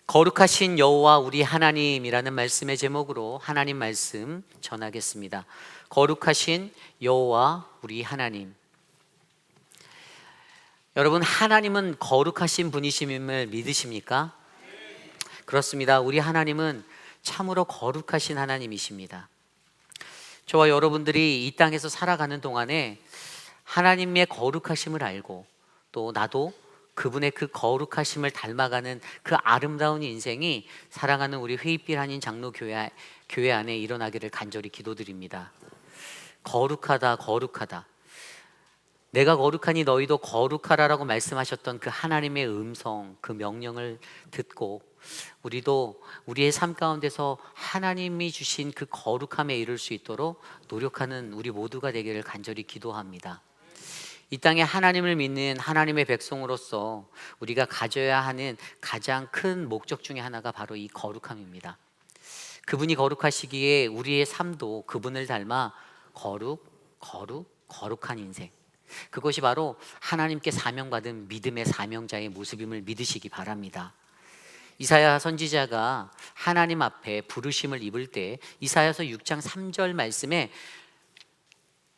거룩하신 여호와 우리 하나님이라는 말씀의 제목으로 하나님 말씀 전하겠습니다. 거룩하신 여호와 우리 하나님. 여러분, 하나님은 거룩하신 분이심을 믿으십니까? 그렇습니다. 우리 하나님은 참으로 거룩하신 하나님이십니다. 저와 여러분들이 이 땅에서 살아가는 동안에 하나님의 거룩하심을 알고 또 나도 그분의 그 거룩하심을 닮아가는 그 아름다운 인생이 사랑하는 우리 회입길 한인 장로교회 안에 일어나기를 간절히 기도드립니다. 거룩하다, 거룩하다. 내가 거룩하니 너희도 거룩하라라고 말씀하셨던 그 하나님의 음성, 그 명령을 듣고 우리도 우리의 삶 가운데서 하나님이 주신 그 거룩함에 이를 수 있도록 노력하는 우리 모두가 되기를 간절히 기도합니다. 이 땅에 하나님을 믿는 하나님의 백성으로서 우리가 가져야 하는 가장 큰 목적 중에 하나가 바로 이 거룩함입니다. 그분이 거룩하시기에 우리의 삶도 그분을 닮아 거룩한 인생, 그것이 바로 하나님께 사명받은 믿음의 사명자의 모습임을 믿으시기 바랍니다. 이사야 선지자가 하나님 앞에 부르심을 입을 때 이사야서 6장 3절 말씀에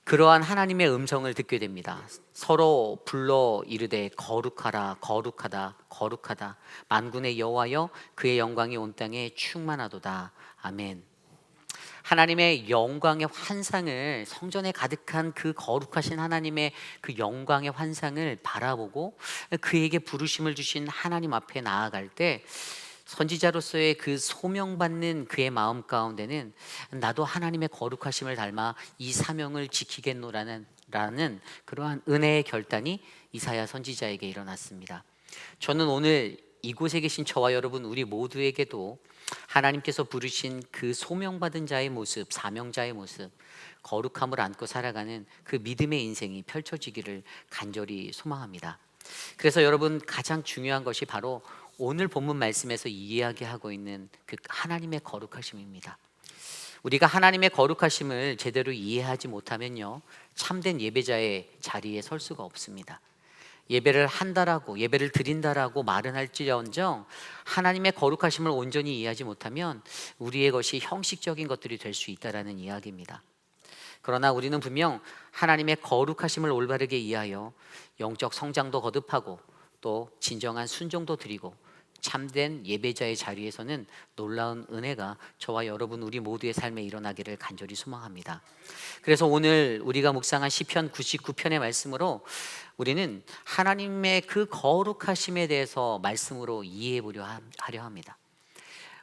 그러한 하나님의 음성을 듣게 됩니다. 서로 불러 이르되 거룩하라, 거룩하다, 거룩하다. 만군의 여호와여, 그의 영광이 온 땅에 충만하도다. 아멘. 하나님의 영광의 환상을, 성전에 가득한 그 거룩하신 하나님의 그 영광의 환상을 바라보고 그에게 부르심을 주신 하나님 앞에 나아갈 때 선지자로서의 그 소명받는 그의 마음 가운데는 나도 하나님의 거룩하심을 닮아 이 사명을 지키겠노라는 그러한 은혜의 결단이 이사야 선지자에게 일어났습니다. 저는 오늘 이곳에 계신 저와 여러분 우리 모두에게도 하나님께서 부르신 그 소명받은 자의 모습, 사명자의 모습, 거룩함을 안고 살아가는 그 믿음의 인생이 펼쳐지기를 간절히 소망합니다. 그래서 여러분, 가장 중요한 것이 바로 오늘 본문 말씀에서 이야기하고 있는 그 하나님의 거룩하심입니다. 우리가 하나님의 거룩하심을 제대로 이해하지 못하면요, 참된 예배자의 자리에 설 수가 없습니다. 예배를 한다라고, 예배를 드린다라고 말은 할지언정 하나님의 거룩하심을 온전히 이해하지 못하면 우리의 것이 형식적인 것들이 될 수 있다라는 이야기입니다. 그러나 우리는 분명 하나님의 거룩하심을 올바르게 이해하여 영적 성장도 거듭하고 또 진정한 순종도 드리고 참된 예배자의 자리에서는 놀라운 은혜가 저와 여러분 우리 모두의 삶에 일어나기를 간절히 소망합니다. 그래서 오늘 우리가 묵상한 시편 99편의 말씀으로 우리는 하나님의 그 거룩하심에 대해서 말씀으로 이해해 보려 하려 합니다.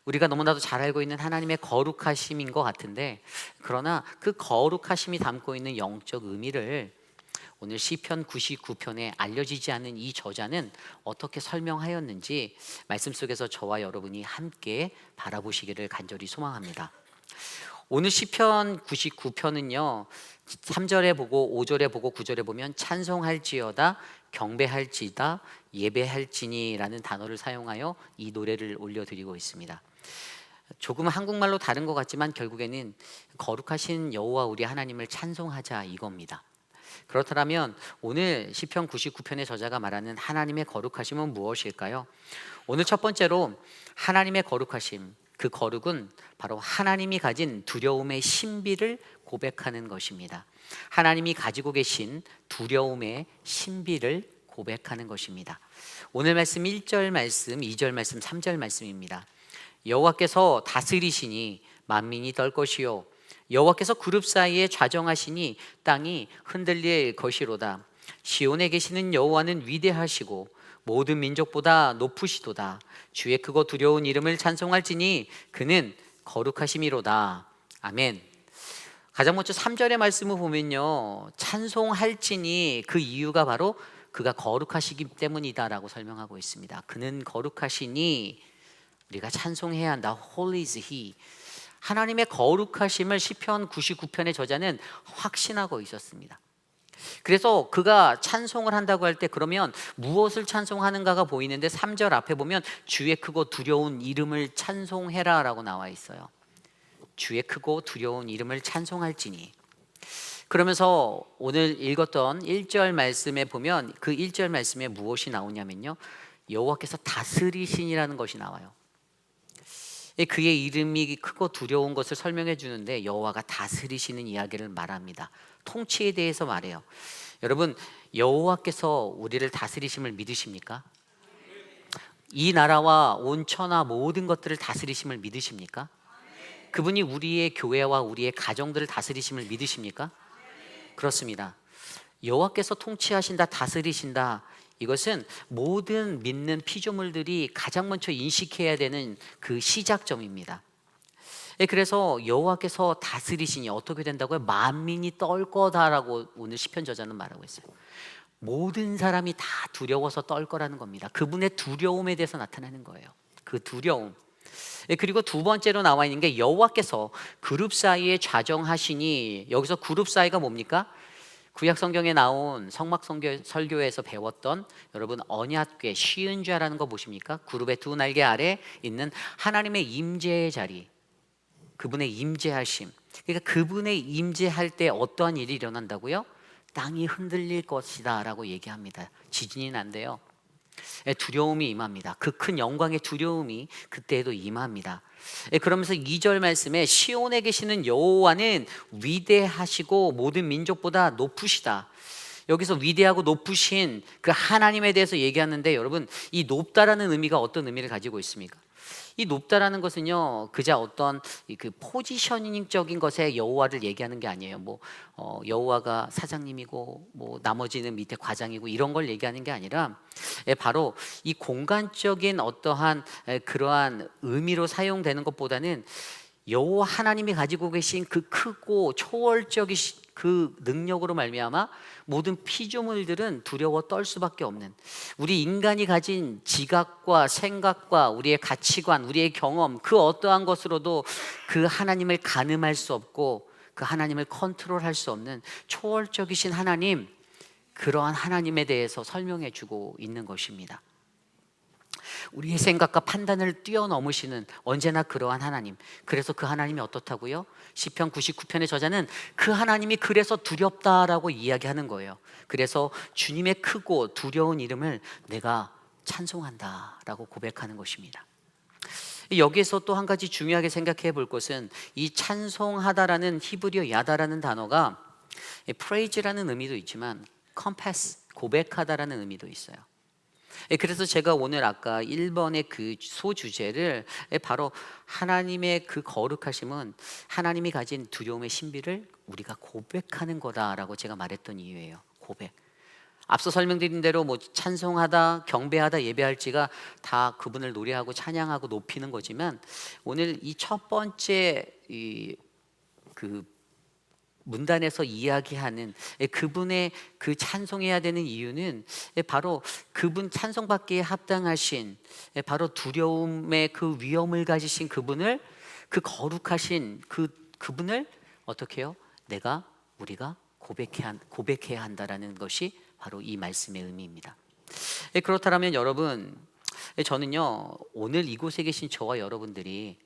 우리가 너무나도 잘 알고 있는 하나님의 거룩하심인 것 같은데, 그러나 그 거룩하심이 담고 있는 영적 의미를 오늘 시편 99편에 알려지지 않은 이 저자는 어떻게 설명하였는지 말씀 속에서 저와 여러분이 함께 바라보시기를 간절히 소망합니다. 오늘 시편 99편은요 3절에 보고 5절에 보고 9절에 보면 찬송할지어다, 경배할지다, 예배할지니라는 단어를 사용하여 이 노래를 올려드리고 있습니다. 조금 한국말로 다른 것 같지만 결국에는 거룩하신 여호와 우리 하나님을 찬송하자 이겁니다. 그렇다면 오늘 시편 99편의 저자가 말하는 하나님의 거룩하심은 무엇일까요? 오늘 첫 번째로 하나님의 거룩하심, 그 거룩은 바로 하나님이 가진 두려움의 신비를 고백하는 것입니다. 하나님이 가지고 계신 두려움의 신비를 고백하는 것입니다. 오늘 말씀 1절 말씀, 2절 말씀, 3절 말씀입니다. 여호와께서 다스리시니 만민이 떨 것이요, 여호와께서 그룹 사이에 좌정하시니 땅이 흔들릴 것이로다. 시온에 계시는 여호와는 위대하시고 모든 민족보다 높으시도다. 주의 크고 두려운 이름을 찬송할지니 그는 거룩하심이로다. 아멘. 가장 먼저 3절의 말씀을 보면요, 찬송할지니 그 이유가 바로 그가 거룩하시기 때문이다라고 설명하고 있습니다. 그는 거룩하시니 우리가 찬송해야 한다. Holy is he. 하나님의 거룩하심을 시편 99편의 저자는 확신하고 있었습니다. 그래서 그가 찬송을 한다고 할 때 그러면 무엇을 찬송하는가가 보이는데 3절 앞에 보면 주의 크고 두려운 이름을 찬송해라 라고 나와 있어요. 주의 크고 두려운 이름을 찬송할지니. 그러면서 오늘 읽었던 1절 말씀에 보면 그 1절 말씀에 무엇이 나오냐면요, 여호와께서 다스리신이라는 것이 나와요. 그의 이름이 크고 두려운 것을 설명해 주는데 여호와가 다스리시는 이야기를 말합니다. 통치에 대해서 말해요. 여러분, 여호와께서 우리를 다스리심을 믿으십니까? 이 나라와 온 천하 모든 것들을 다스리심을 믿으십니까? 그분이 우리의 교회와 우리의 가정들을 다스리심을 믿으십니까? 그렇습니다. 여호와께서 통치하신다, 다스리신다. 이것은 모든 믿는 피조물들이 가장 먼저 인식해야 되는 그 시작점입니다. 그래서 여호와께서 다스리시니 어떻게 된다고요? 만민이 떨 거다라고 오늘 시편 저자는 말하고 있어요. 모든 사람이 다 두려워서 떨 거라는 겁니다. 그분의 두려움에 대해서 나타나는 거예요. 그 두려움. 그리고 두 번째로 나와 있는 게 여호와께서 그룹 사이에 좌정하시니, 여기서 그룹 사이가 뭡니까? 구약 성경에 나온 성막 설교에서 배웠던 여러분 언약궤 쉬은 자라는 거 보십니까? 그룹의 두 날개 아래 있는 하나님의 임재의 자리, 그분의 임재하심. 그러니까 그분의 임재할 때 어떠한 일이 일어난다고요? 땅이 흔들릴 것이다 라고 얘기합니다. 지진이 난대요. 두려움이 임합니다. 그 큰 영광의 두려움이 그때에도 임합니다. 그러면서 2절 말씀에 시온에 계시는 여호와는 위대하시고 모든 민족보다 높으시다. 여기서 위대하고 높으신 그 하나님에 대해서 얘기하는데, 여러분 이 높다라는 의미가 어떤 의미를 가지고 있습니까? 이 높다라는 것은요, 그저 어떤 그 포지셔닝적인 것에 여호와를 얘기하는 게 아니에요. 여호와가 사장님이고 나머지는 밑에 과장이고 이런 걸 얘기하는 게 아니라 바로 이 공간적인 어떠한 그러한 의미로 사용되는 것보다는 여호와 하나님이 가지고 계신 그 크고 초월적인 그 능력으로 말미암아 모든 피조물들은 두려워 떨 수밖에 없는, 우리 인간이 가진 지각과 생각과 우리의 가치관, 우리의 경험, 그 어떠한 것으로도 그 하나님을 가늠할 수 없고 그 하나님을 컨트롤할 수 없는 초월적이신 하나님, 그러한 하나님에 대해서 설명해 주고 있는 것입니다. 우리의 생각과 판단을 뛰어넘으시는 언제나 그러한 하나님. 그래서 그 하나님이 어떻다고요? 시편 99편의 저자는 그 하나님이 그래서 두렵다라고 이야기하는 거예요. 그래서 주님의 크고 두려운 이름을 내가 찬송한다라고 고백하는 것입니다. 여기에서 또 한 가지 중요하게 생각해 볼 것은 이 찬송하다라는 히브리어 야다라는 단어가 praise라는 의미도 있지만 confess, 고백하다라는 의미도 있어요. 그래서 제가 오늘 아까 1번의 그 소주제를 바로 하나님의 그 거룩하심은 하나님이 가진 두려움의 신비를 우리가 고백하는 거다라고 제가 말했던 이유예요. 고백. 앞서 설명드린 대로 찬송하다, 경배하다, 예배할지가 다 그분을 노래하고 찬양하고 높이는 거지만, 오늘 이 첫 번째 그 문단에서 이야기하는 그분의 그 찬송해야 되는 이유는 바로 그분 찬송받기에 합당하신, 바로 두려움의 그 위엄을 가지신 그분을, 그 거룩하신 그분을 어떻게 해요? 우리가 고백해야 한다라는 것이 바로 이 말씀의 의미입니다. 그렇다면 여러분, 저는요 오늘 이곳에 계신 저와 여러분들이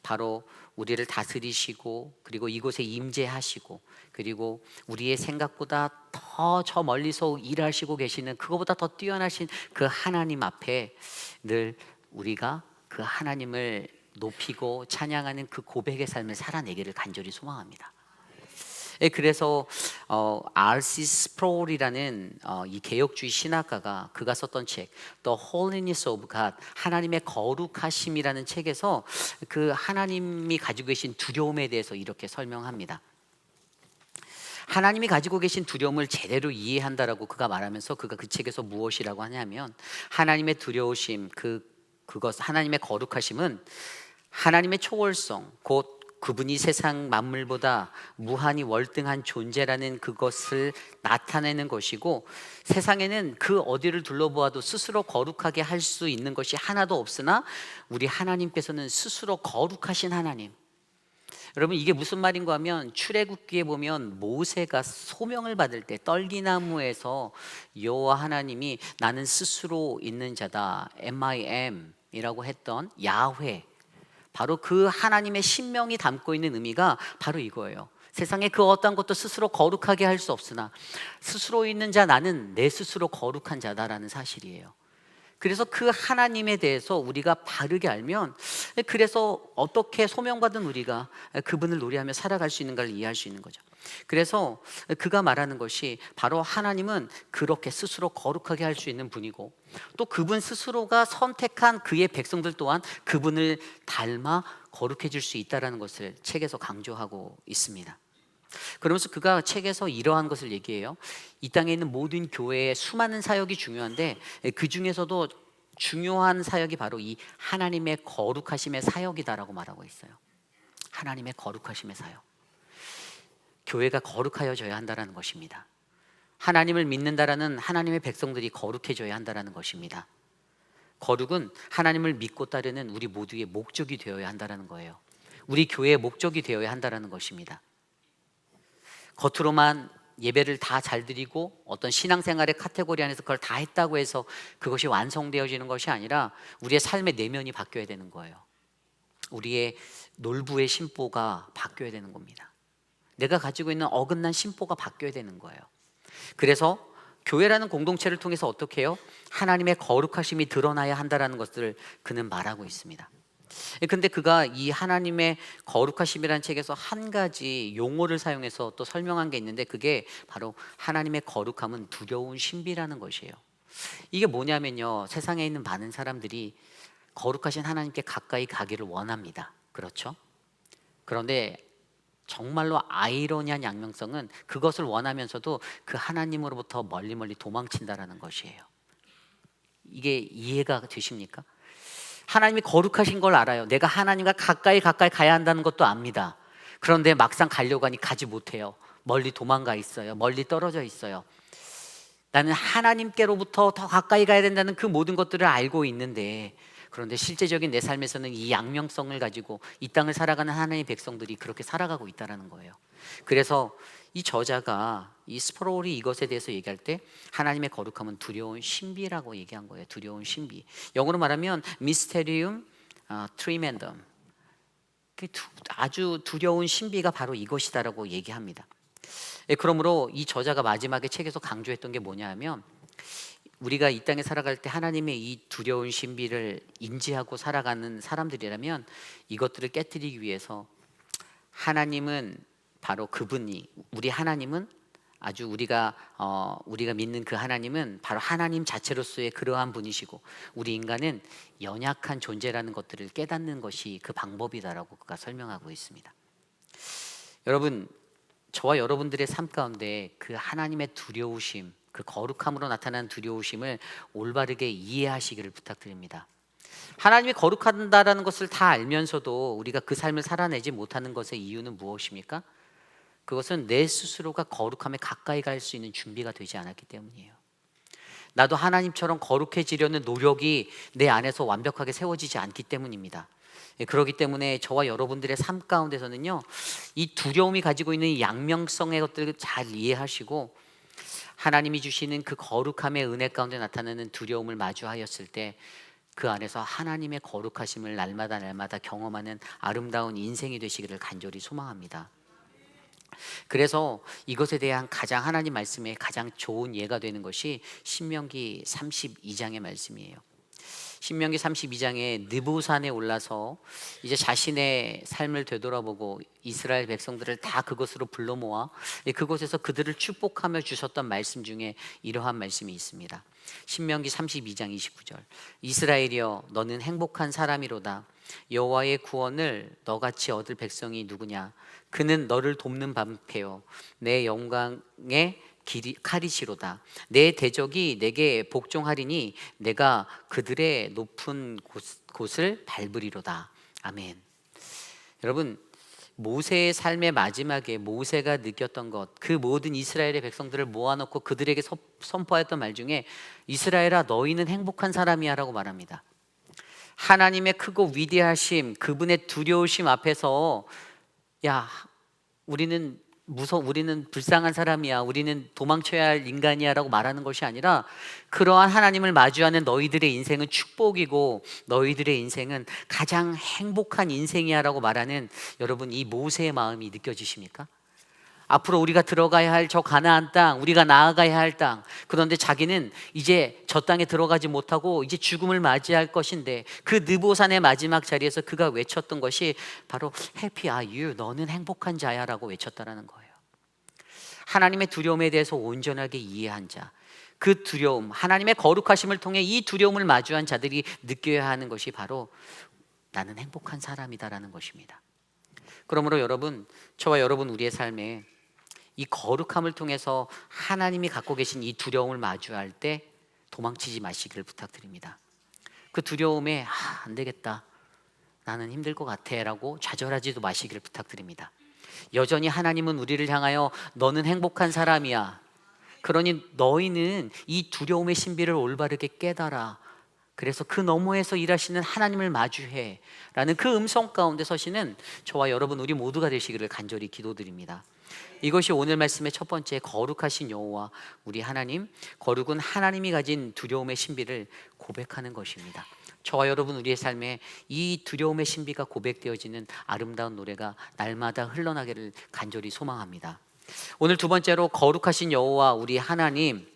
바로 우리를 다스리시고 그리고 이곳에 임재하시고 그리고 우리의 생각보다 더 저 멀리서 일하시고 계시는, 그거보다 더 뛰어나신 그 하나님 앞에 늘 우리가 그 하나님을 높이고 찬양하는 그 고백의 삶을 살아내기를 간절히 소망합니다. 그래서 R.C. 스프롤이라는 이 개혁주의 신학가가 그가 썼던 책 The Holiness of God, 하나님의 거룩하심이라는 책에서 그 하나님이 가지고 계신 두려움에 대해서 이렇게 설명합니다. 하나님이 가지고 계신 두려움을 제대로 이해한다라고 그가 말하면서, 그가 그 책에서 무엇이라고 하냐면, 하나님의 두려우심, 그것 하나님의 거룩하심은 하나님의 초월성, 곧 그분이 세상 만물보다 무한히 월등한 존재라는 그것을 나타내는 것이고, 세상에는 그 어디를 둘러보아도 스스로 거룩하게 할 수 있는 것이 하나도 없으나 우리 하나님께서는 스스로 거룩하신 하나님. 여러분, 이게 무슨 말인가 하면, 출애굽기에 보면 모세가 소명을 받을 때 떨기나무에서 여호와 하나님이 나는 스스로 있는 자다, M.I.M 이라고 했던 야훼, 바로 그 하나님의 신명이 담고 있는 의미가 바로 이거예요. 세상에 그 어떤 것도 스스로 거룩하게 할 수 없으나 스스로 있는 자 나는 내 스스로 거룩한 자다라는 사실이에요. 그래서 그 하나님에 대해서 우리가 바르게 알면, 그래서 어떻게 소명받은 우리가 그분을 노래하며 살아갈 수 있는가를 이해할 수 있는 거죠. 그래서 그가 말하는 것이 바로 하나님은 그렇게 스스로 거룩하게 할 수 있는 분이고, 또 그분 스스로가 선택한 그의 백성들 또한 그분을 닮아 거룩해질 수 있다는 것을 책에서 강조하고 있습니다. 그러면서 그가 책에서 이러한 것을 얘기해요. 이 땅에 있는 모든 교회의 수많은 사역이 중요한데 그 중에서도 중요한 사역이 바로 이 하나님의 거룩하심의 사역이다라고 말하고 있어요. 하나님의 거룩하심의 사역. 교회가 거룩하여져야 한다는 것입니다. 하나님을 믿는다라는 하나님의 백성들이 거룩해져야 한다는 것입니다. 거룩은 하나님을 믿고 따르는 우리 모두의 목적이 되어야 한다는 거예요. 우리 교회의 목적이 되어야 한다는 것입니다. 겉으로만 예배를 다 잘 드리고 어떤 신앙생활의 카테고리 안에서 그걸 다 했다고 해서 그것이 완성되어지는 것이 아니라 우리의 삶의 내면이 바뀌어야 되는 거예요. 우리의 놀부의 심보가 바뀌어야 되는 겁니다. 내가 가지고 있는 어긋난 심보가 바뀌어야 되는 거예요. 그래서 교회라는 공동체를 통해서 어떻게 해요? 하나님의 거룩하심이 드러나야 한다는 것들을 그는 말하고 있습니다. 근데 그가 이 하나님의 거룩하심이라는 책에서 한 가지 용어를 사용해서 또 설명한 게 있는데, 그게 바로 하나님의 거룩함은 두려운 신비라는 것이에요. 이게 뭐냐면요, 세상에 있는 많은 사람들이 거룩하신 하나님께 가까이 가기를 원합니다. 그렇죠? 그런데 정말로 아이러니한 양면성은 그것을 원하면서도 그 하나님으로부터 멀리 도망친다라는 것이에요. 이게 이해가 되십니까? 하나님이 거룩하신 걸 알아요. 내가 하나님과 가까이 가야 한다는 것도 압니다. 그런데 막상 가려고 하니 가지 못해요. 멀리 도망가 있어요. 멀리 떨어져 있어요. 나는 하나님께로부터 더 가까이 가야 된다는 그 모든 것들을 알고 있는데, 그런데 실제적인 내 삶에서는 이 양면성을 가지고 이 땅을 살아가는 하나님의 백성들이 그렇게 살아가고 있다는 거예요. 그래서 이 저자가, 이 스프롤이 이것에 대해서 얘기할 때 하나님의 거룩함은 두려운 신비라고 얘기한 거예요. 두려운 신비. 영어로 말하면 Mysterium Tremendum. 아주 두려운 신비가 바로 이것이다라고 얘기합니다. 그러므로 이 저자가 마지막에 책에서 강조했던 게 뭐냐 하면, 우리가 이 땅에 살아갈 때 하나님의 이 두려운 신비를 인지하고 살아가는 사람들이라면 이것들을 깨뜨리기 위해서, 하나님은 바로 그분이, 우리 하나님은 아주 우리가 믿는 그 하나님은 바로 하나님 자체로서의 그러한 분이시고, 우리 인간은 연약한 존재라는 것들을 깨닫는 것이 그 방법이다라고 그가 설명하고 있습니다. 여러분, 저와 여러분들의 삶 가운데 그 하나님의 두려우심, 그 거룩함으로 나타나는 두려우심을 올바르게 이해하시기를 부탁드립니다. 하나님이 거룩하다라는 것을 다 알면서도 우리가 그 삶을 살아내지 못하는 것의 이유는 무엇입니까? 그것은 내 스스로가 거룩함에 가까이 갈 수 있는 준비가 되지 않았기 때문이에요. 나도 하나님처럼 거룩해지려는 노력이 내 안에서 완벽하게 세워지지 않기 때문입니다. 그렇기 때문에 저와 여러분들의 삶 가운데서는요, 이 두려움이 가지고 있는 이 양면성의 것들을 잘 이해하시고, 하나님이 주시는 그 거룩함의 은혜 가운데 나타나는 두려움을 마주하였을 때 그 안에서 하나님의 거룩하심을 날마다 경험하는 아름다운 인생이 되시기를 간절히 소망합니다. 그래서 이것에 대한 가장 하나님 말씀에 가장 좋은 예가 되는 것이 신명기 32장의 말씀이에요. 신명기 32장에 느보산에 올라서 이제 자신의 삶을 되돌아보고 이스라엘 백성들을 다 그곳으로 불러 모아 그곳에서 그들을 축복하며 주셨던 말씀 중에 이러한 말씀이 있습니다. 신명기 32장 29절. 이스라엘이여, 너는 행복한 사람이로다. 여호와의 구원을 너같이 얻을 백성이 누구냐? 그는 너를 돕는 방패요, 내 영광의 칼이시로다. 내 대적이 내게 복종하리니 내가 그들의 높은 곳을 밟으리로다. 아멘. 여러분, 모세의 삶의 마지막에 모세가 느꼈던 것, 그 모든 이스라엘의 백성들을 모아놓고 그들에게 선포했던 말 중에, 이스라엘아, 너희는 행복한 사람이야 라고 말합니다. 하나님의 크고 위대하심, 그분의 두려우심 앞에서, 야, 우리는 불쌍한 사람이야, 우리는 도망쳐야 할 인간이야 라고 말하는 것이 아니라, 그러한 하나님을 마주하는 너희들의 인생은 축복이고 너희들의 인생은 가장 행복한 인생이야 라고 말하는, 여러분, 이 모세의 마음이 느껴지십니까? 앞으로 우리가 들어가야 할 저 가나안 땅, 우리가 나아가야 할 땅. 그런데 자기는 이제 저 땅에 들어가지 못하고 이제 죽음을 맞이할 것인데, 그 느보산의 마지막 자리에서 그가 외쳤던 것이 바로 Happy are you, 너는 행복한 자야 라고 외쳤다라는 거예요. 하나님의 두려움에 대해서 온전하게 이해한 자, 그 두려움, 하나님의 거룩하심을 통해 이 두려움을 마주한 자들이 느껴야 하는 것이 바로 나는 행복한 사람이다라는 것입니다. 그러므로 여러분, 저와 여러분 우리의 삶에 이 거룩함을 통해서 하나님이 갖고 계신 이 두려움을 마주할 때 도망치지 마시기를 부탁드립니다. 그 두려움에 안 되겠다, 나는 힘들 것 같아 라고 좌절하지도 마시기를 부탁드립니다. 여전히 하나님은 우리를 향하여 너는 행복한 사람이야, 그러니 너희는 이 두려움의 신비를 올바르게 깨달아, 그래서 그 너머에서 일하시는 하나님을 마주해 라는 그 음성 가운데 서시는 저와 여러분 우리 모두가 되시기를 간절히 기도드립니다. 이것이 오늘 말씀의 첫 번째, 거룩하신 여호와 우리 하나님, 거룩은 하나님이 가진 두려움의 신비를 고백하는 것입니다. 저와 여러분 우리의 삶에 이 두려움의 신비가 고백되어지는 아름다운 노래가 날마다 흘러나기를 간절히 소망합니다. 오늘 두 번째로, 거룩하신 여호와 우리 하나님,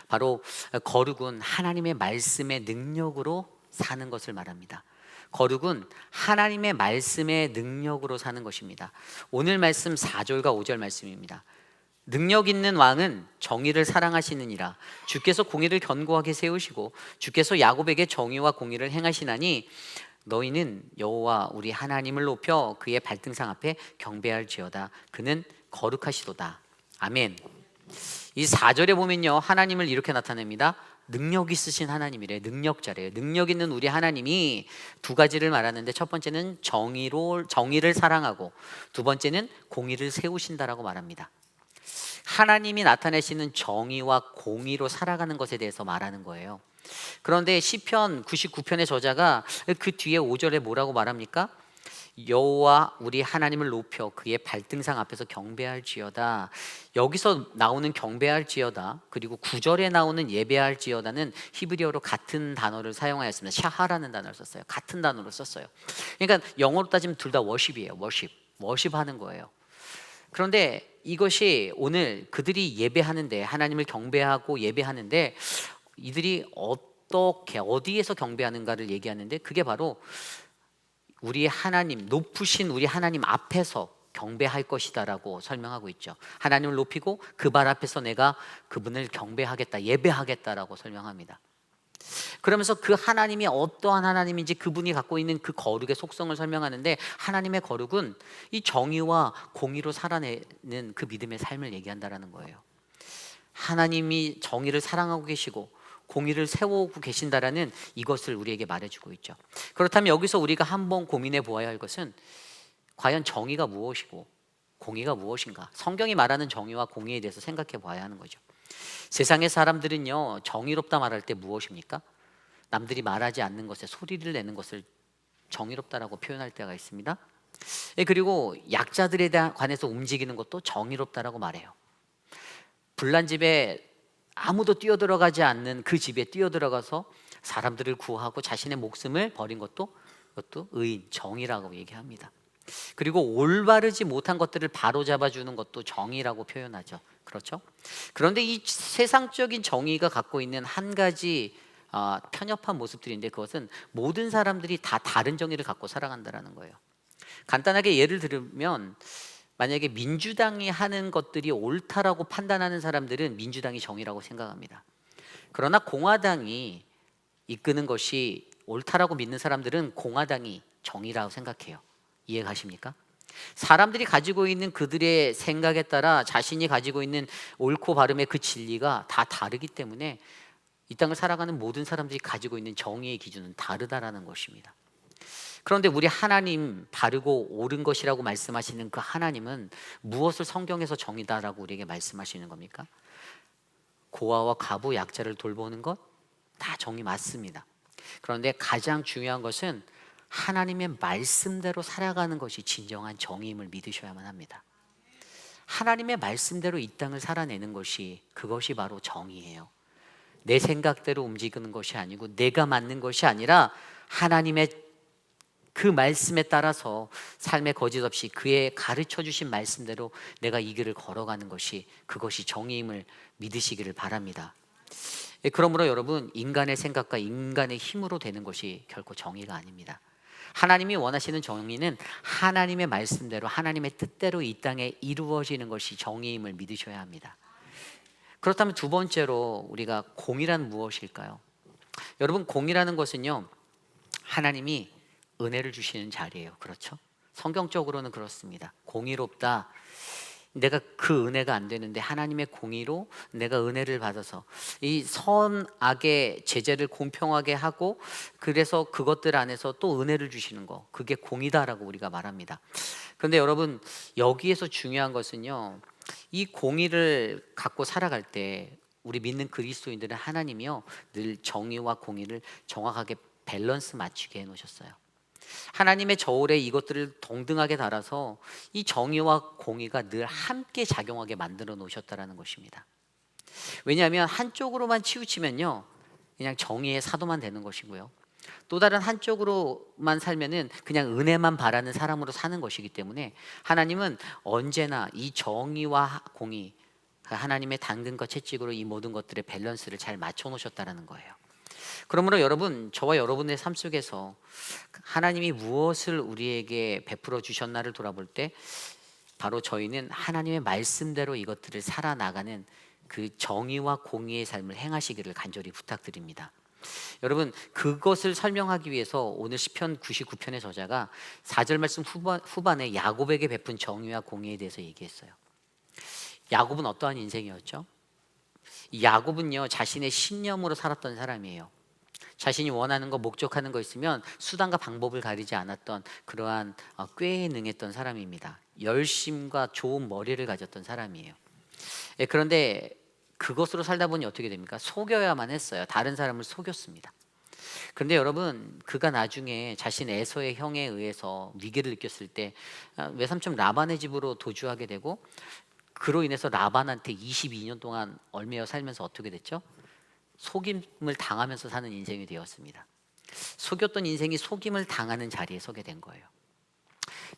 바로 거룩은 하나님의 말씀의 능력으로 사는 것을 말합니다. 거룩은 하나님의 말씀의 능력으로 사는 것입니다. 오늘 말씀 4절과 5절 말씀입니다. 능력 있는 왕은 정의를 사랑하시느니라. 주께서 공의를 견고하게 세우시고 주께서 야곱에게 정의와 공의를 행하시나니 너희는 여호와 우리 하나님을 높여 그의 발등상 앞에 경배할지어다. 그는 거룩하시도다. 아멘. 이 4절에 보면요, 하나님을 이렇게 나타냅니다. 능력 있으신 하나님이래. 능력자래요. 능력 있는 우리 하나님이 두 가지를 말하는데, 첫 번째는 정의를 사랑하고 두 번째는 공의를 세우신다라고 말합니다. 하나님이 나타내시는 정의와 공의로 살아가는 것에 대해서 말하는 거예요. 그런데 시편 99편의 저자가 그 뒤에 5절에 뭐라고 말합니까? 여호와 우리 하나님을 높여 그의 발등상 앞에서 경배할지어다. 여기서 나오는 경배할지어다, 그리고 9절에 나오는 예배할지어다는 히브리어로 같은 단어를 사용하였습니다. 샤하라는 단어를 썼어요. 같은 단어로 썼어요. 그러니까 영어로 따지면 둘 다 워십이에요. 워십하는 거예요. 그런데 이것이 오늘 그들이 예배하는데, 하나님을 경배하고 예배하는데, 이들이 어디에서 경배하는가를 얘기하는데, 그게 바로 우리 하나님, 높으신 우리 하나님 앞에서 경배할 것이다라고 설명하고 있죠. 하나님을 높이고 그 발 앞에서 내가 그분을 경배하겠다, 예배하겠다라고 설명합니다. 그러면서 그 하나님이 어떠한 하나님인지, 그분이 갖고 있는 그 거룩의 속성을 설명하는데, 하나님의 거룩은 이 정의와 공의로 살아내는 그 믿음의 삶을 얘기한다라는 거예요. 하나님이 정의를 사랑하고 계시고 공의를 세우고 계신다라는 이것을 우리에게 말해주고 있죠. 그렇다면 여기서 우리가 한번 고민해 보아야 할 것은, 과연 정의가 무엇이고 공의가 무엇인가? 성경이 말하는 정의와 공의에 대해서 생각해 봐야 하는 거죠. 세상의 사람들은요, 정의롭다 말할 때 무엇입니까? 남들이 말하지 않는 것에 소리를 내는 것을 정의롭다라고 표현할 때가 있습니다. 그리고 약자들에 관해서 움직이는 것도 정의롭다라고 말해요. 불난 집에 아무도 뛰어들어가지 않는 그 집에 뛰어들어가서 사람들을 구하고 자신의 목숨을 버린 것도, 그것도 의인, 정의라고 얘기합니다. 그리고 올바르지 못한 것들을 바로잡아주는 것도 정의라고 표현하죠. 그렇죠? 그런데 이 세상적인 정의가 갖고 있는 한 가지 편협한 모습들인데, 그것은 모든 사람들이 다 다른 정의를 갖고 살아간다는 거예요. 간단하게 예를 들면, 만약에 민주당이 하는 것들이 옳다라고 판단하는 사람들은 민주당이 정의라고 생각합니다. 그러나 공화당이 이끄는 것이 옳다라고 믿는 사람들은 공화당이 정의라고 생각해요. 이해가십니까? 사람들이 가지고 있는 그들의 생각에 따라 자신이 가지고 있는 옳고 바름의 그 진리가 다 다르기 때문에 이 땅을 살아가는 모든 사람들이 가지고 있는 정의의 기준은 다르다라는 것입니다. 그런데 우리 하나님, 바르고 옳은 것이라고 말씀하시는 그 하나님은 무엇을 성경에서 정의다라고 우리에게 말씀하시는 겁니까? 고아와 과부, 약자를 돌보는 것, 다 정의 맞습니다. 그런데 가장 중요한 것은 하나님의 말씀대로 살아가는 것이 진정한 정의임을 믿으셔야만 합니다. 하나님의 말씀대로 이 땅을 살아내는 것이, 그것이 바로 정의예요. 내 생각대로 움직이는 것이 아니고, 내가 맞는 것이 아니라 하나님의 그 말씀에 따라서 삶의 거짓 없이 그의 가르쳐 주신 말씀대로 내가 이 길을 걸어가는 것이, 그것이 정의임을 믿으시기를 바랍니다. 그러므로 여러분, 인간의 생각과 인간의 힘으로 되는 것이 결코 정의가 아닙니다. 하나님이 원하시는 정의는 하나님의 말씀대로, 하나님의 뜻대로 이 땅에 이루어지는 것이 정의임을 믿으셔야 합니다. 그렇다면 두 번째로 우리가 공의란 무엇일까요? 여러분, 공의라는 것은요, 하나님이 은혜를 주시는 자리예요. 그렇죠? 성경적으로는 그렇습니다. 공의롭다. 내가 그 은혜가 안 되는데 하나님의 공의로 내가 은혜를 받아서 이 선악의 제재를 공평하게 하고, 그래서 그것들 안에서 또 은혜를 주시는 거, 그게 공의다라고 우리가 말합니다. 그런데 여러분, 여기에서 중요한 것은요, 이 공의를 갖고 살아갈 때 우리 믿는 그리스도인들은 하나님이요, 늘 정의와 공의를 정확하게 밸런스 맞추게 해놓으셨어요. 하나님의 저울에 이것들을 동등하게 달아서 이 정의와 공의가 늘 함께 작용하게 만들어 놓으셨다는 것입니다. 왜냐하면 한쪽으로만 치우치면요, 그냥 정의의 사도만 되는 것이고요, 또 다른 한쪽으로만 살면은 그냥 은혜만 바라는 사람으로 사는 것이기 때문에 하나님은 언제나 이 정의와 공의, 하나님의 당근과 채찍으로 이 모든 것들의 밸런스를 잘 맞춰 놓으셨다는 거예요. 그러므로 여러분, 저와 여러분의 삶 속에서 하나님이 무엇을 우리에게 베풀어 주셨나를 돌아볼 때 바로 저희는 하나님의 말씀대로 이것들을 살아나가는 그 정의와 공의의 삶을 행하시기를 간절히 부탁드립니다. 여러분, 그것을 설명하기 위해서 오늘 시편 99편의 저자가 4절 말씀 후반에 야곱에게 베푼 정의와 공의에 대해서 얘기했어요. 야곱은 어떠한 인생이었죠? 야곱은요, 자신의 신념으로 살았던 사람이에요. 자신이 원하는 거, 목적하는 거 있으면 수단과 방법을 가리지 않았던 그러한 꾀에 능했던 사람입니다. 열심과 좋은 머리를 가졌던 사람이에요. 그런데 그것으로 살다 보니 어떻게 됩니까? 속여야만 했어요. 다른 사람을 속였습니다. 그런데 여러분, 그가 나중에 자신 에서의 형에 의해서 위기를 느꼈을 때 외삼촌 라반의 집으로 도주하게 되고, 그로 인해서 라반한테 22년 동안 얽매여 살면서 어떻게 됐죠? 속임을 당하면서 사는 인생이 되었습니다. 속였던 인생이 속임을 당하는 자리에 서게 된 거예요.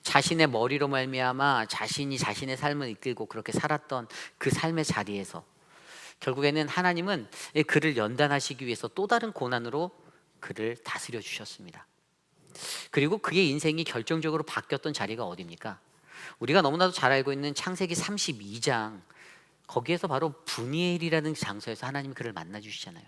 자신의 머리로 말미암아 자신이 자신의 삶을 이끌고 그렇게 살았던 그 삶의 자리에서 결국에는 하나님은 그를 연단하시기 위해서 또 다른 고난으로 그를 다스려 주셨습니다. 그리고 그의 인생이 결정적으로 바뀌었던 자리가 어디입니까? 우리가 너무나도 잘 알고 있는 창세기 32장, 거기에서 바로 분이엘이라는 장소에서 하나님이 그를 만나 주시잖아요.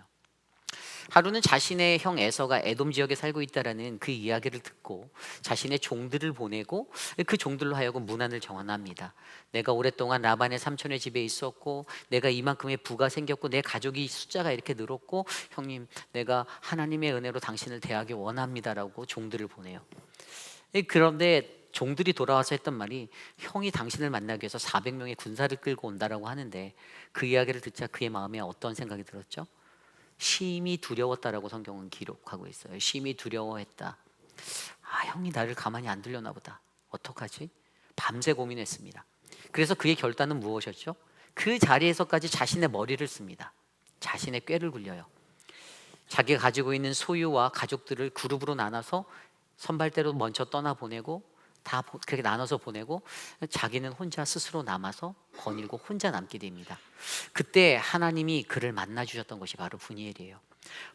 하루는 자신의 형 에서가 에돔 지역에 살고 있다라는 그 이야기를 듣고 자신의 종들을 보내고 그 종들로 하여금 문안을 정한합니다. 내가 오랫동안 라반의 삼촌의 집에 있었고 내가 이만큼의 부가 생겼고 내 가족이 숫자가 이렇게 늘었고, 형님, 내가 하나님의 은혜로 당신을 대하기 원합니다라고 종들을 보내요. 그런데 종들이 돌아와서 했던 말이, 형이 당신을 만나기 위해서 400명의 군사를 끌고 온다라고 하는데, 그 이야기를 듣자 그의 마음에 어떤 생각이 들었죠? 심히 두려웠다라고 성경은 기록하고 있어요. 심히 두려워했다. 형이 나를 가만히 안 두려나 보다. 어떡하지? 밤새 고민했습니다. 그래서 그의 결단은 무엇이었죠? 그 자리에서까지 자신의 머리를 씁니다. 자신의 꾀를 굴려요. 자기가 가지고 있는 소유와 가족들을 그룹으로 나눠서 선발대로 먼저 떠나보내고, 다 그렇게 나눠서 보내고 자기는 혼자 스스로 남아서 거닐고 혼자 남게 됩니다. 그때 하나님이 그를 만나 주셨던 것이 바로 분이엘이에요.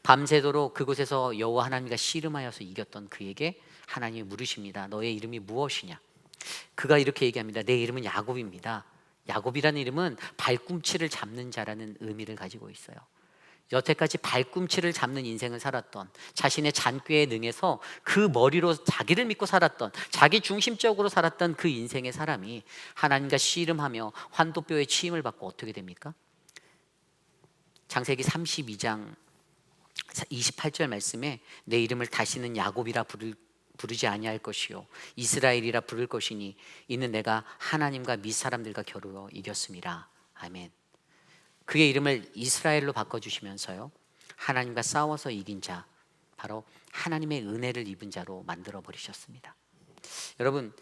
밤새도록 그곳에서 여호와 하나님과 씨름하여서 이겼던 그에게 하나님이 물으십니다. 너의 이름이 무엇이냐? 그가 이렇게 얘기합니다. 내 이름은 야곱입니다. 야곱이라는 이름은 발꿈치를 잡는 자라는 의미를 가지고 있어요. 여태까지 발꿈치를 잡는 인생을 살았던, 자신의 잔꾀에 능해서 그 머리로 자기를 믿고 살았던, 자기 중심적으로 살았던 그 인생의 사람이 하나님과 씨름하며 환도뼈에 치임을 받고 어떻게 됩니까? 창세기 32장 28절 말씀에 내 이름을 다시는 야곱이라 부르지 아니할 것이요 이스라엘이라 부를 것이니 이는 내가 하나님과 및 사람들과 겨루어 이겼음이라. 아멘. 그의 이름을 이스라엘로 바꿔주시면서요, 하나님과 싸워서 이긴 자, 바로 하나님의 은혜를 입은 자로 만들어 버리셨습니다. 여러분,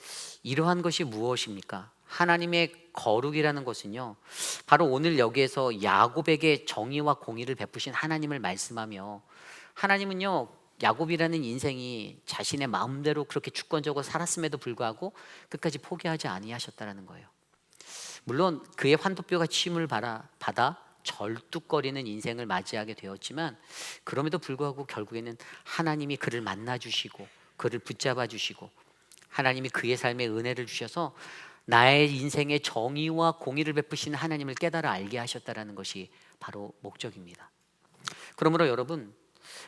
이러한 것이 무엇입니까? 하나님의 거룩이라는 것은요, 바로 오늘 여기에서 야곱에게 정의와 공의를 베푸신 하나님을 말씀하며, 하나님은요 야곱이라는 인생이 자신의 마음대로 그렇게 주권적으로 살았음에도 불구하고 끝까지 포기하지 아니하셨다라는 거예요. 물론 그의 환도뼈가 침을 받아 절뚝거리는 인생을 맞이하게 되었지만, 그럼에도 불구하고 결국에는 하나님이 그를 만나주시고 그를 붙잡아 주시고 하나님이 그의 삶에 은혜를 주셔서 나의 인생의 정의와 공의를 베푸시는 하나님을 깨달아 알게 하셨다라는 것이 바로 목적입니다. 그러므로 여러분,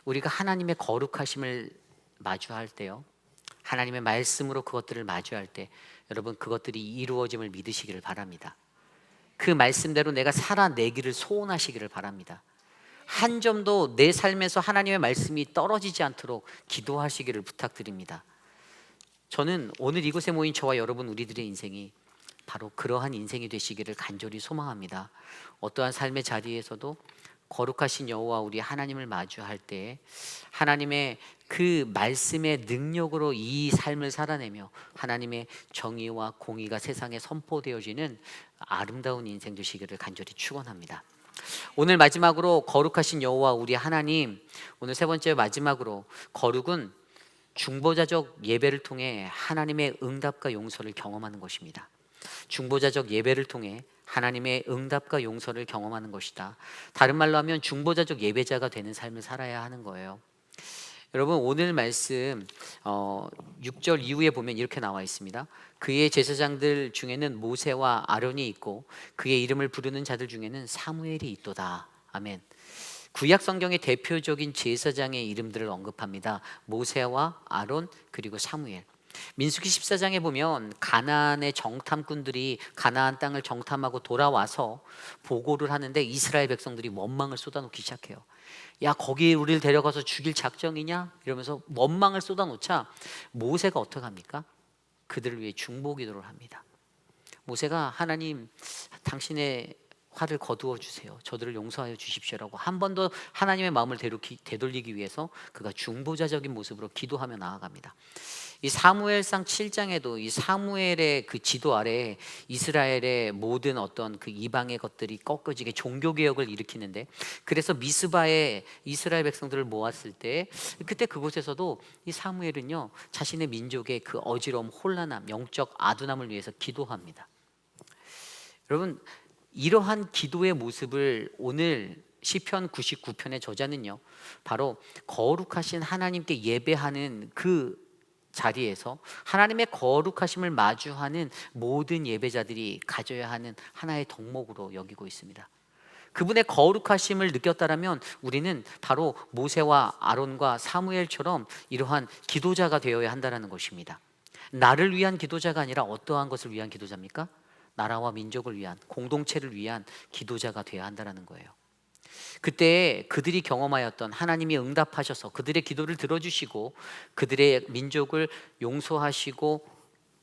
우리가 하나님의 거룩하심을 마주할 때요, 하나님의 말씀으로 그것들을 마주할 때 여러분, 그것들이 이루어짐을 믿으시기를 바랍니다. 그 말씀대로 내가 살아내기를 소원하시기를 바랍니다. 한 점도 내 삶에서 하나님의 말씀이 떨어지지 않도록 기도하시기를 부탁드립니다. 저는 오늘 이곳에 모인 저와 여러분 우리들의 인생이 바로 그러한 인생이 되시기를 간절히 소망합니다. 어떠한 삶의 자리에서도 거룩하신 여호와 우리 하나님을 마주할 때 하나님의 그 말씀의 능력으로 이 삶을 살아내며 하나님의 정의와 공의가 세상에 선포되어지는 아름다운 인생 되시기를 간절히 축원합니다. 오늘 마지막으로 거룩하신 여호와 우리 하나님, 오늘 세 번째 마지막으로 거룩은 중보자적 예배를 통해 하나님의 응답과 용서를 경험하는 것입니다. 중보자적 예배를 통해 하나님의 응답과 용서를 경험하는 것이다. 다른 말로 하면 중보자적 예배자가 되는 삶을 살아야 하는 거예요. 여러분, 오늘 말씀 6절 이후에 보면 이렇게 나와 있습니다. 그의 제사장들 중에는 모세와 아론이 있고 그의 이름을 부르는 자들 중에는 사무엘이 있도다. 아멘. 구약 성경의 대표적인 제사장의 이름들을 언급합니다. 모세와 아론 그리고 사무엘. 민수기 14장에 보면 가나안의 정탐꾼들이 가나안 땅을 정탐하고 돌아와서 보고를 하는데 이스라엘 백성들이 원망을 쏟아놓기 시작해요. 야, 거기 우리를 데려가서 죽일 작정이냐? 이러면서 원망을 쏟아놓자 모세가 어떻게 합니까? 그들을 위해 중보 기도를 합니다. 모세가 하나님, 당신의 화를 거두어 주세요. 저들을 용서하여 주십시오라고 한 번 더 하나님의 마음을 되돌리기 위해서 그가 중보자적인 모습으로 기도하며 나아갑니다. 이 사무엘상 7장에도 이 사무엘의 그 지도 아래 이스라엘의 모든 어떤 그 이방의 것들이 꺾어지게 종교 개혁을 일으키는데, 그래서 미스바에 이스라엘 백성들을 모았을 때 그때 그곳에서도 이 사무엘은요 자신의 민족의 그 어지러움, 혼란함, 영적 아둔함을 위해서 기도합니다. 여러분, 이러한 기도의 모습을 오늘 시편 99편의 저자는요 바로 거룩하신 하나님께 예배하는 그 자리에서 하나님의 거룩하심을 마주하는 모든 예배자들이 가져야 하는 하나의 덕목으로 여기고 있습니다. 그분의 거룩하심을 느꼈다라면 우리는 바로 모세와 아론과 사무엘처럼 이러한 기도자가 되어야 한다는 것입니다. 나를 위한 기도자가 아니라 어떠한 것을 위한 기도자입니까? 나라와 민족을 위한, 공동체를 위한 기도자가 되어야 한다는 거예요. 그때 그들이 경험하였던 하나님이 응답하셔서 그들의 기도를 들어주시고 그들의 민족을 용서하시고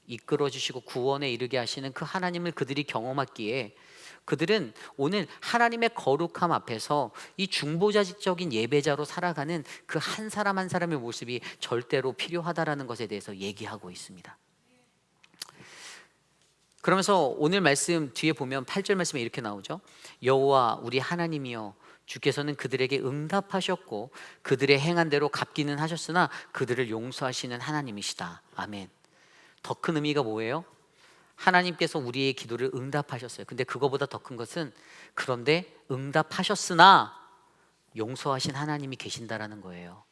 이끌어주시고 구원에 이르게 하시는 그 하나님을 그들이 경험했기에 그들은 오늘 하나님의 거룩함 앞에서 이 중보자적인 예배자로 살아가는 그 한 사람 한 사람의 모습이 절대로 필요하다라는 것에 대해서 얘기하고 있습니다. 그러면서 오늘 말씀 뒤에 보면 8절 말씀에 이렇게 나오죠. 여호와 우리 하나님이여, 주께서는 그들에게 응답하셨고 그들의 행한 대로 갚기는 하셨으나 그들을 용서하시는 하나님이시다. 아멘. 더 큰 의미가 뭐예요? 하나님께서 우리의 기도를 응답하셨어요. 근데 그거보다 더 큰 것은 그런데 응답하셨으나 용서하신 하나님이 계신다라는 거예요.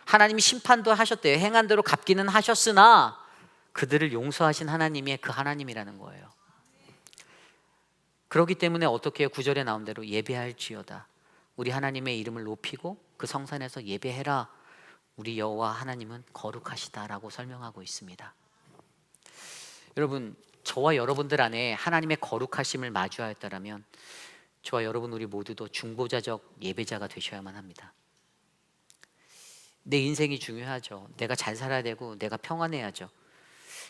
하나님이 심판도 하셨대요. 행한 대로 갚기는 하셨으나 그들을 용서하신 하나님이 그 하나님이라는 거예요. 그렇기 때문에 어떻게 해요? 9절에 나온 대로 예배할지어다. 우리 하나님의 이름을 높이고 그 성산에서 예배해라. 우리 여호와 하나님은 거룩하시다라고 설명하고 있습니다. 여러분, 저와 여러분들 안에 하나님의 거룩하심을 마주하였다라면 저와 여러분 우리 모두도 중보자적 예배자가 되셔야만 합니다. 내 인생이 중요하죠. 내가 잘 살아야 되고 내가 평안해야죠.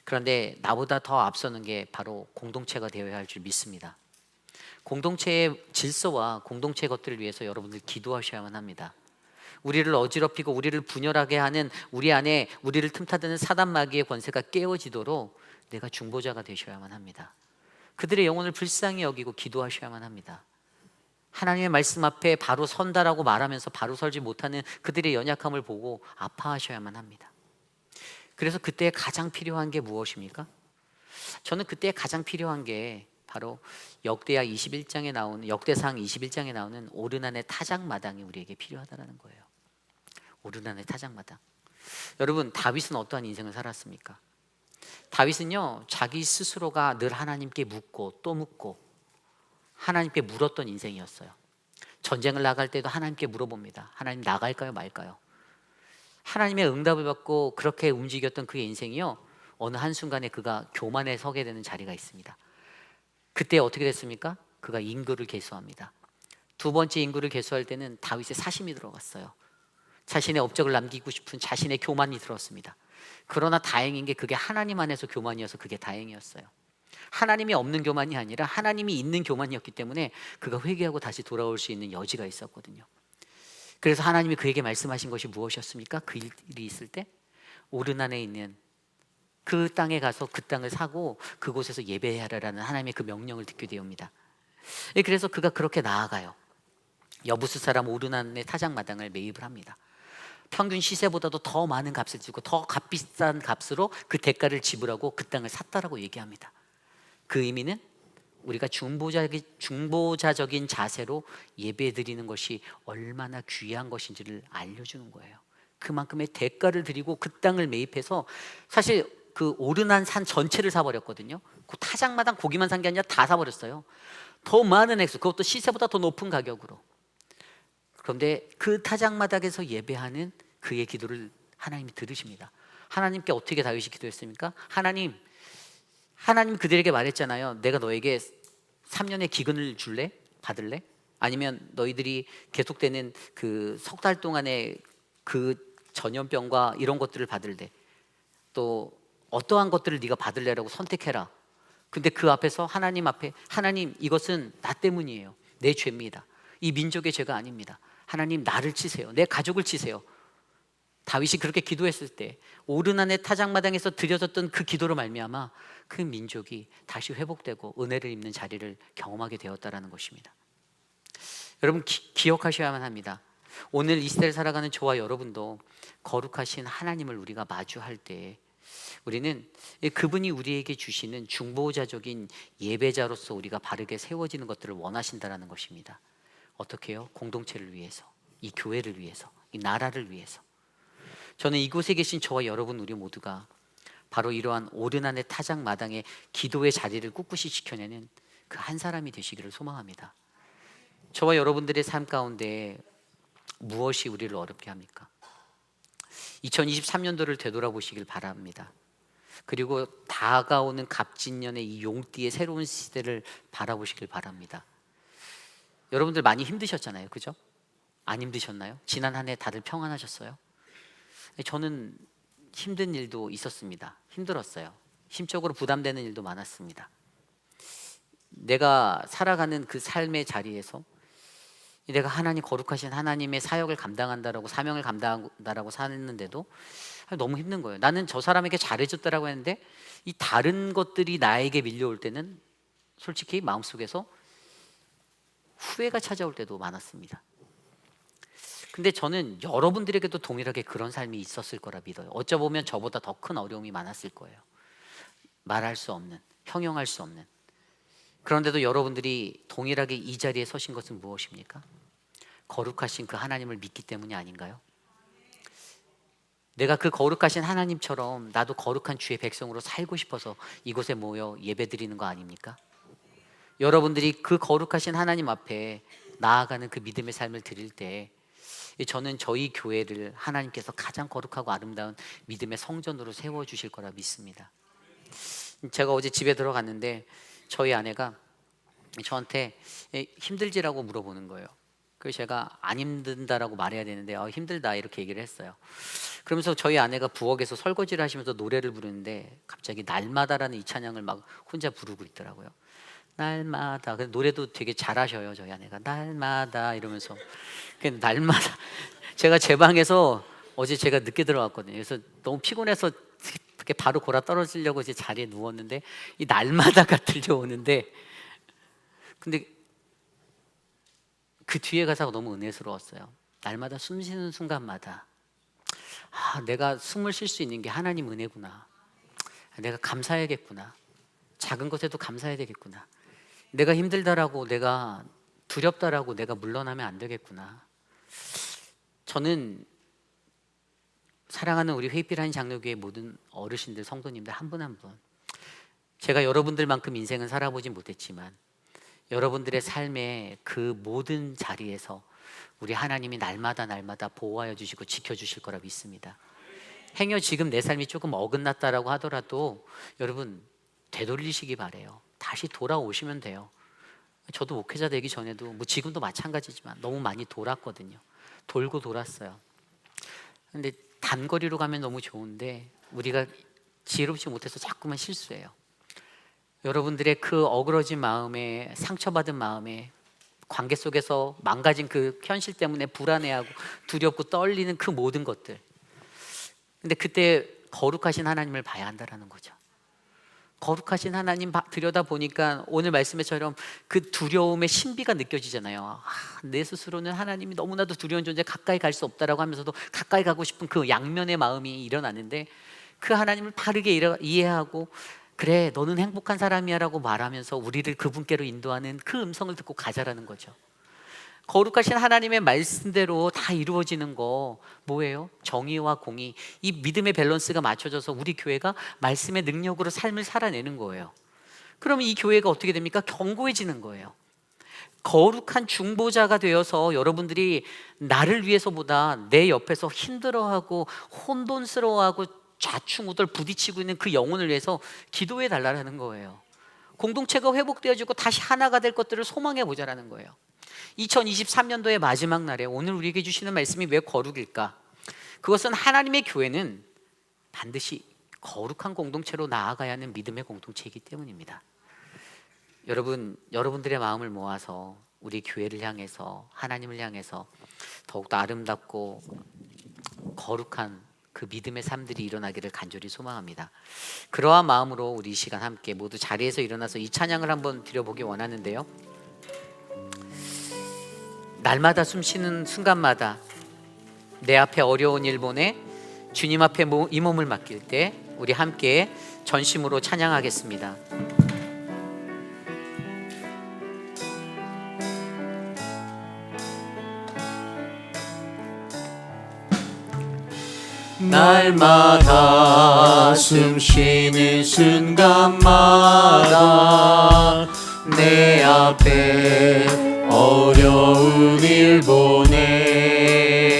그런데 나보다 더 앞서는 게 바로 공동체가 되어야 할 줄 믿습니다. 공동체의 질서와 공동체의 것들을 위해서 여러분들 기도하셔야만 합니다. 우리를 어지럽히고 우리를 분열하게 하는 우리 안에 우리를 틈타드는 사단 마귀의 권세가 깨어지도록 내가 중보자가 되셔야만 합니다. 그들의 영혼을 불쌍히 여기고 기도하셔야만 합니다. 하나님의 말씀 앞에 바로 선다라고 말하면서 바로 설지 못하는 그들의 연약함을 보고 아파하셔야만 합니다. 그래서 그때 가장 필요한 게 무엇입니까? 저는 그때 가장 필요한 게 바로 역대상 21장에 나오는 오르난의 타작마당이 우리에게 필요하다는 거예요. 오르난의 타작마당. 여러분, 다윗은 어떠한 인생을 살았습니까? 다윗은요, 자기 스스로가 늘 하나님께 묻고 또 묻고 하나님께 물었던 인생이었어요. 전쟁을 나갈 때도 하나님께 물어봅니다. 하나님, 나갈까요 말까요? 하나님의 응답을 받고 그렇게 움직였던 그의 인생이요, 어느 한순간에 그가 교만에 서게 되는 자리가 있습니다. 그때 어떻게 됐습니까? 그가 인구를 계수합니다. 두 번째 인구를 계수할 때는 다윗의 사심이 들어갔어요. 자신의 업적을 남기고 싶은 자신의 교만이 들었습니다. 그러나 다행인 게 그게 하나님 안에서 교만이어서 그게 다행이었어요. 하나님이 없는 교만이 아니라 하나님이 있는 교만이었기 때문에 그가 회개하고 다시 돌아올 수 있는 여지가 있었거든요. 그래서 하나님이 그에게 말씀하신 것이 무엇이었습니까? 그 일이 있을 때 오르난에 있는 그 땅에 가서 그 땅을 사고 그곳에서 예배하라라는 하나님의 그 명령을 듣게 되옵니다. 그래서 그가 그렇게 나아가요. 여부스 사람 오르난의 타작마당을 매입을 합니다. 평균 시세보다도 더 많은 값을 주고 더 값비싼 값으로 그 대가를 지불하고 그 땅을 샀다라고 얘기합니다. 그 의미는 우리가 중보자적인 자세로 예배드리는 것이 얼마나 귀한 것인지를 알려주는 거예요. 그만큼의 대가를 드리고 그 땅을 매입해서 사실 그 오르난 산 전체를 사버렸거든요. 그 타작마당 고기만 산 게 아니라 다 사버렸어요. 더 많은 액수, 그것도 시세보다 더 높은 가격으로. 그런데 그 타작마당에서 예배하는 그의 기도를 하나님이 들으십니다. 하나님께 어떻게 다윗이 기도했습니까? 하나님 그들에게 말했잖아요. 내가 너에게 3년의 기근을 줄래? 받을래? 아니면 너희들이 계속되는 그 석 달 동안의 그 전염병과 이런 것들을 받을래? 또 어떠한 것들을 네가 받을래라고 선택해라. 근데 그 앞에서 하나님 앞에, 하나님, 이것은 나 때문이에요. 내 죄입니다. 이 민족의 죄가 아닙니다. 하나님, 나를 치세요. 내 가족을 치세요. 다윗이 그렇게 기도했을 때 오르난의 타작마당에서 드려졌던 그 기도로 말미암아 그 민족이 다시 회복되고 은혜를 입는 자리를 경험하게 되었다라는 것입니다. 여러분, 기억하셔야만 합니다. 오늘 이 시대를 살아가는 저와 여러분도 거룩하신 하나님을 우리가 마주할 때 우리는 그분이 우리에게 주시는 중보자적인 예배자로서 우리가 바르게 세워지는 것들을 원하신다라는 것입니다. 어떻게요? 공동체를 위해서, 이 교회를 위해서, 이 나라를 위해서. 저는 이곳에 계신 저와 여러분 우리 모두가 바로 이러한 오르난의 타작마당에 기도의 자리를 꿋꿋이 지켜내는 그 한 사람이 되시기를 소망합니다. 저와 여러분들의 삶 가운데 무엇이 우리를 어렵게 합니까? 2023년도를 되돌아보시길 바랍니다. 그리고 다가오는 갑진년의 이 용띠의 새로운 시대를 바라보시길 바랍니다. 여러분들 많이 힘드셨잖아요, 그죠? 안 힘드셨나요? 지난 한 해 다들 평안하셨어요? 저는 힘든 일도 있었습니다. 힘들었어요. 심적으로 부담되는 일도 많았습니다. 내가 살아가는 그 삶의 자리에서 내가 하나님, 거룩하신 하나님의 사역을 감당한다라고, 사명을 감당한다라고 사는데도 너무 힘든 거예요. 나는 저 사람에게 잘해줬다라고 했는데 이 다른 것들이 나에게 밀려올 때는 솔직히 마음속에서 후회가 찾아올 때도 많았습니다. 근데 저는 여러분들에게도 동일하게 그런 삶이 있었을 거라 믿어요. 어쩌보면 저보다 더 큰 어려움이 많았을 거예요. 말할 수 없는, 형용할 수 없는. 그런데도 여러분들이 동일하게 이 자리에 서신 것은 무엇입니까? 거룩하신 그 하나님을 믿기 때문이 아닌가요? 내가 그 거룩하신 하나님처럼 나도 거룩한 주의 백성으로 살고 싶어서 이곳에 모여 예배드리는 거 아닙니까? 여러분들이 그 거룩하신 하나님 앞에 나아가는 그 믿음의 삶을 드릴 때 저는 저희 교회를 하나님께서 가장 거룩하고 아름다운 믿음의 성전으로 세워주실 거라 믿습니다. 제가 어제 집에 들어갔는데 저희 아내가 저한테 힘들지라고 물어보는 거예요. 그래서 제가 안 힘든다라고 말해야 되는데 힘들다 이렇게 얘기를 했어요. 그러면서 저희 아내가 부엌에서 설거지를 하시면서 노래를 부르는데 갑자기 날마다라는 이 찬양을 막 혼자 부르고 있더라고요. 날마다. 노래도 되게 잘하셔요, 저희 아내가. 날마다 이러면서. 날마다. 제가 제 방에서 어제 제가 늦게 들어갔거든요. 그래서 너무 피곤해서 이렇게 바로 골아 떨어지려고 이제 자리에 누웠는데 이 날마다가 들려오는데, 근데 그 뒤에 가사가 너무 은혜스러웠어요. 날마다 숨 쉬는 순간마다 내가 숨을 쉴 수 있는 게 하나님 은혜구나. 내가 감사해야겠구나. 작은 것에도 감사해야 되겠구나. 내가 힘들다라고, 내가 두렵다라고 내가 물러나면 안 되겠구나. 저는 사랑하는 우리 회의필 장로교회 모든 어르신들, 성도님들 한 분 한 분, 제가 여러분들만큼 인생은 살아보진 못했지만 여러분들의 삶의 그 모든 자리에서 우리 하나님이 날마다 보호하여 주시고 지켜주실 거라 믿습니다. 행여 지금 내 삶이 조금 어긋났다라고 하더라도 여러분 되돌리시기 바래요. 다시 돌아오시면 돼요. 저도 목회자 되기 전에도 지금도 마찬가지지만 너무 많이 돌았거든요. 돌고 돌았어요. 근데 단거리로 가면 너무 좋은데 우리가 지혜롭지 못해서 자꾸만 실수해요. 여러분들의 그 어그러진 마음에, 상처받은 마음에, 관계 속에서 망가진 그 현실 때문에 불안해하고 두렵고 떨리는 그 모든 것들, 근데 그때 거룩하신 하나님을 봐야 한다는 거죠. 거룩하신 하나님 들여다보니까 오늘 말씀처럼 그 두려움의 신비가 느껴지잖아요. 내 스스로는 하나님이 너무나도 두려운 존재, 가까이 갈 수 없다라고 하면서도 가까이 가고 싶은 그 양면의 마음이 일어나는데, 그 하나님을 바르게 이해하고 그래 너는 행복한 사람이야 라고 말하면서 우리를 그분께로 인도하는 그 음성을 듣고 가자라는 거죠. 거룩하신 하나님의 말씀대로 다 이루어지는 거 뭐예요? 정의와 공의, 이 믿음의 밸런스가 맞춰져서 우리 교회가 말씀의 능력으로 삶을 살아내는 거예요. 그러면 이 교회가 어떻게 됩니까? 견고해지는 거예요. 거룩한 중보자가 되어서 여러분들이 나를 위해서보다 내 옆에서 힘들어하고 혼돈스러워하고 좌충우돌 부딪히고 있는 그 영혼을 위해서 기도해 달라는 거예요. 공동체가 회복되어지고 다시 하나가 될 것들을 소망해 보자라는 거예요. 2023년도의 마지막 날에 오늘 우리에게 주시는 말씀이 왜 거룩일까? 그것은 하나님의 교회는 반드시 거룩한 공동체로 나아가야 하는 믿음의 공동체이기 때문입니다. 여러분들의 마음을 모아서 우리 교회를 향해서, 하나님을 향해서 더욱더 아름답고 거룩한 그 믿음의 삶들이 일어나기를 간절히 소망합니다. 그러한 마음으로 우리 이 시간 함께 모두 자리에서 일어나서 이 찬양을 한번 드려보기 원하는데요. 날마다 숨쉬는 순간마다 내 앞에 어려운 일 보내 주님 앞에 이 몸을 맡길 때 우리 함께 전심으로 찬양하겠습니다. 날마다 숨쉬는 순간마다 내 앞에 어려운 일 보내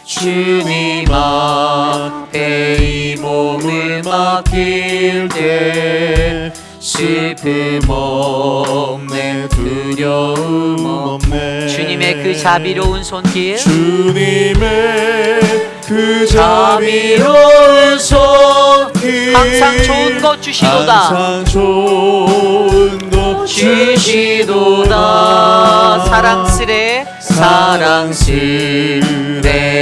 주님 앞에 이 몸을 맡길 때 슬픔 없네, 두려움 없네. 주님의 그 자비로운 손길, 주님의 그 자비로운 손길, 항상 좋은 것 주시도다, 항상 좋은 것 주시도다. 사랑스레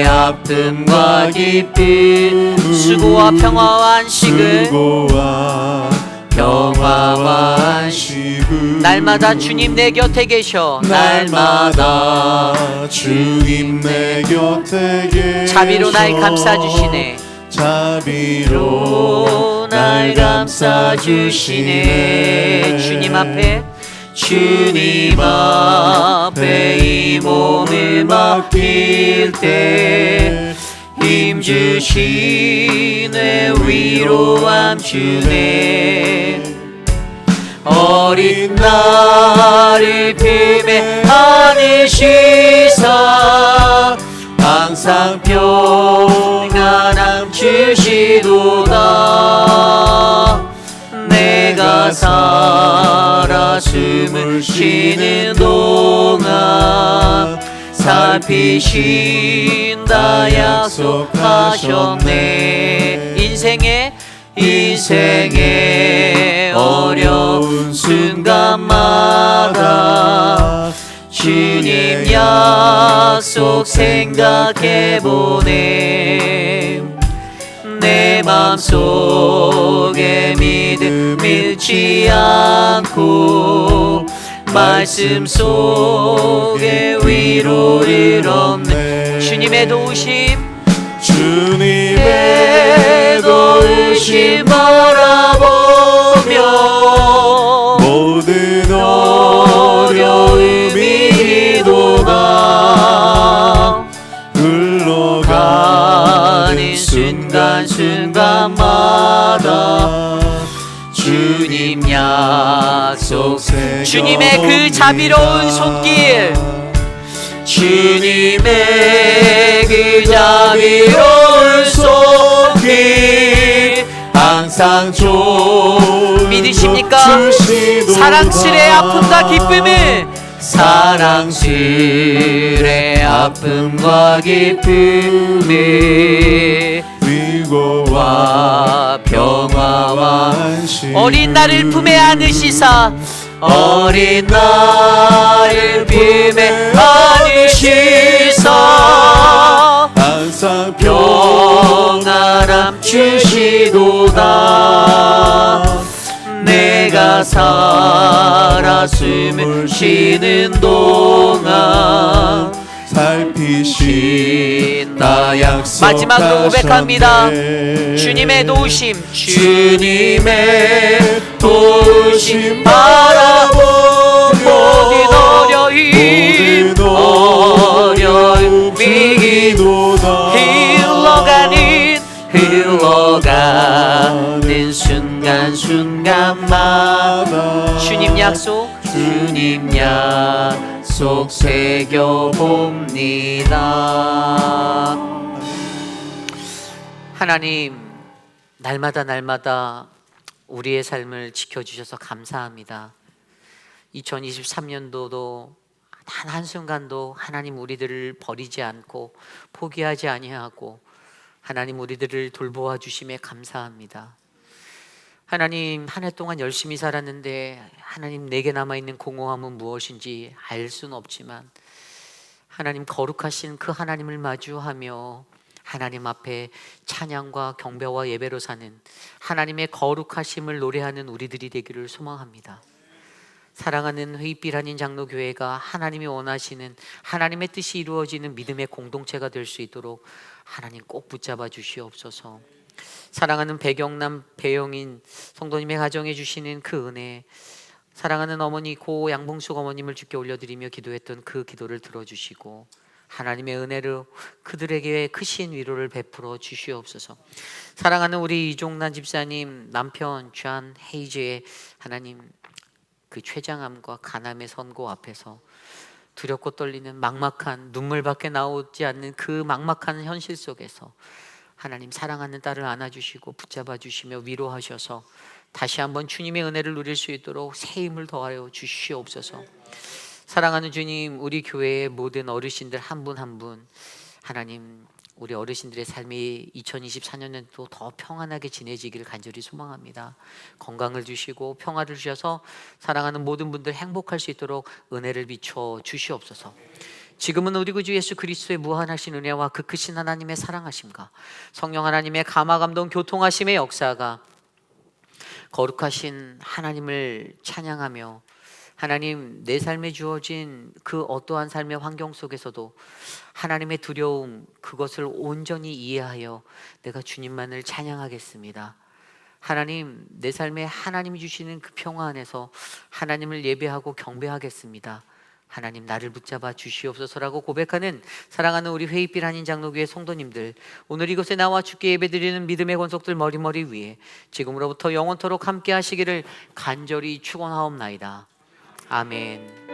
아픔과 기쁨, 수고와 평화와 안식을 날마다 주님 내 곁에 계셔, 날마다 주님 내 곁에 계셔. 자비로 날 감싸주시네, 자비로 날 감싸주시네. 주님 앞에 이 몸을 맡길 때 힘주시네, 위로함 주네. 어린 나를 품에 안으시사 항상 평안함 주시도다. 내가 살아 숨을 쉬는 동안 살피신다 약속하셨네. 인생의 어려운 순간마다 주님 약속 생각해보네. 내 맘속에 믿음 잃지 않고 말씀 속에 위로를 얻네. 주님의 도우심, 주님의 도우심 바라보며 모든 어려움이 도다 흘러가는 순간순간마다 주님 약속, 주님의 그 자비로운 손길, 주님의 그 자비로운 손길 항상 좀 믿으십니까? 사랑스레 아픔과 기쁨을, 사랑스레 아픔과 기쁨을 위로와 평화와 어린 나를 품에 안으시사 어린 나를 품에 안으시사 항상 평안함 주시도다 내가 살아 숨을 쉬는 동안 살피신 나 약속하셨네. 마지막으로 고백합니다. 주님의 도우심, 주님의 도우심 바라보며 모든 어려움이 흘러가는 순간순간마다 주님 약속, 주님 약속 새겨봅니다. 하나님, 날마다 우리의 삶을 지켜주셔서 감사합니다. 2023년도도 단 한순간도 하나님 우리들을 버리지 않고 포기하지 아니하고 하나님 우리들을 돌보아 주심에 감사합니다. 하나님, 한 해 동안 열심히 살았는데 하나님 내게 남아있는 공허함은 무엇인지 알 수는 없지만 하나님 거룩하신 그 하나님을 마주하며 하나님 앞에 찬양과 경배와 예배로 사는 하나님의 거룩하심을 노래하는 우리들이 되기를 소망합니다. 사랑하는 회의빛 한인 장로교회가 하나님이 원하시는 하나님의 뜻이 이루어지는 믿음의 공동체가 될 수 있도록 하나님 꼭 붙잡아 주시옵소서. 사랑하는 배경남 배영인 성도님의 가정에 주시는 그 은혜, 사랑하는 어머니 고 양봉숙 어머님을 주께 올려드리며 기도했던 그 기도를 들어주시고 하나님의 은혜로 그들에게 크신 위로를 베풀어 주시옵소서. 사랑하는 우리 이종란 집사님 남편 존 헤이즈의 하나님 그 췌장암과 간암의 선고 앞에서 두렵고 떨리는 막막한 눈물밖에 나오지 않는 그 막막한 현실 속에서 하나님 사랑하는 딸을 안아주시고 붙잡아 주시며 위로하셔서 다시 한번 주님의 은혜를 누릴 수 있도록 새 힘을 더하여 주시옵소서. 사랑하는 주님, 우리 교회의 모든 어르신들 한 분 한 분 하나님 우리 어르신들의 삶이 2024년에도 더 평안하게 지내지기를 간절히 소망합니다. 건강을 주시고 평화를 주셔서 사랑하는 모든 분들 행복할 수 있도록 은혜를 비춰 주시옵소서. 지금은 우리 구주 예수 그리스도의 무한하신 은혜와 그 크신 하나님의 사랑하심과 성령 하나님의 감화 감동 교통하심의 역사가 거룩하신 하나님을 찬양하며 하나님 내 삶에 주어진 그 어떠한 삶의 환경 속에서도 하나님의 두려움 그것을 온전히 이해하여 내가 주님만을 찬양하겠습니다. 하나님 내 삶에 하나님이 주시는 그 평화 안에서 하나님을 예배하고 경배하겠습니다. 하나님 나를 붙잡아 주시옵소서라고 고백하는 사랑하는 우리 회의빛 한인 장로교회 성도님들, 오늘 이곳에 나와 주께 예배드리는 믿음의 권속들 머리머리 위에 지금으로부터 영원토록 함께 하시기를 간절히 축원하옵나이다. 아멘.